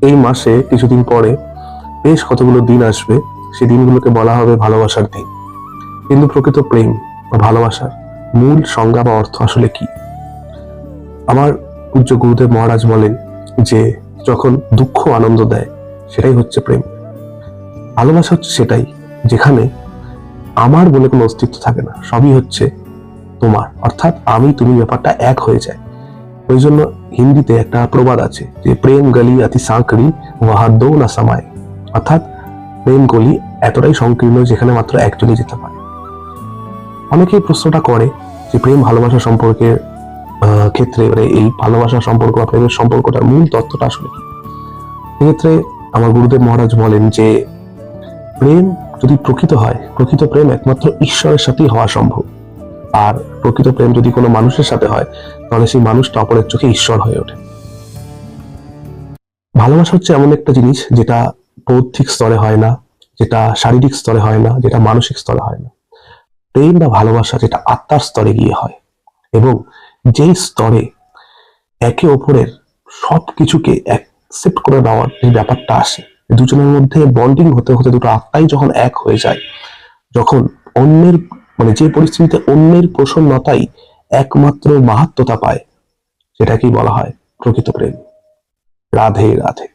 এই মাসে কিছুদিন পরে বেশ কতগুলো দিন আসবে, সেই দিনগুলোকে বলা হবে ভালোবাসার দিন। কিন্তু প্রকৃত প্রেম বা ভালোবাসার মূল সংজ্ঞা বা অর্থ আসলে কি? আমার পূজ্য গুরুদেব মহারাজ বলেন যে যখন দুঃখ আনন্দ দেয় সেটাই হচ্ছে প্রেম। ভালোবাসা হচ্ছে সেটাই যেখানে আমার বলে কোনো অস্তিত্ব থাকে না, সবই হচ্ছে তোমার, অর্থাৎ আমি তুমি ব্যাপারটা এক হয়ে যায়। ওই জন্য হিন্দিতে একটা প্রবাদ আছে যে প্রেম গলি অতি সাঁকড়ি ওয়াহা দো না সামায়, অর্থাৎ প্রেম গলি এতটাই সংকীর্ণ যেখানে মাত্র একজনই যেতে পারে। অনেকেই প্রশ্নটা করে যে প্রেম ভালোবাসা সম্পর্কে ক্ষেত্রে এই ভালোবাসা সম্পর্ক বা প্রেমের সম্পর্কটার মূল তত্ত্বটা আসলে কি। সেক্ষেত্রে আমার গুরুদেব মহারাজ বলেন যে প্রেম যদি প্রকৃত হয়, প্রকৃত প্রেম একমাত্র ঈশ্বরের সাথেই হওয়া সম্ভব। আর প্রকৃত প্রেম যদি কোনো মানুষের সাথে হয় তাহলে সেই মানুষটা অপরের চোখে ঈশ্বর হয়ে ওঠে। ভালোবাসা হচ্ছে এমন একটা জিনিস যেটা বৌদ্ধিক স্তরে হয় না, যেটা শারীরিক স্তরে হয় না, যেটা মানসিক স্তরে হয় না। প্রেম বা ভালোবাসা যেটা আত্মার স্তরে গিয়ে হয়, এবং যেই স্তরে একে অপরের সবকিছুকে অ্যাকসেপ্ট করে নেওয়ার যে ব্যাপারটা আসে, দুজনের মধ্যে বন্ডিং হতে হতে দুটো আত্মাই যখন এক হয়ে যায়, যখন অন্যের যে পরিস্থিতিতে অন্যের প্রসন্নতাই একমাত্র মাহাত্ম্যতা পায়, সেটাকেই বলা হয় প্রকৃত প্রেম। রাধে রাধে।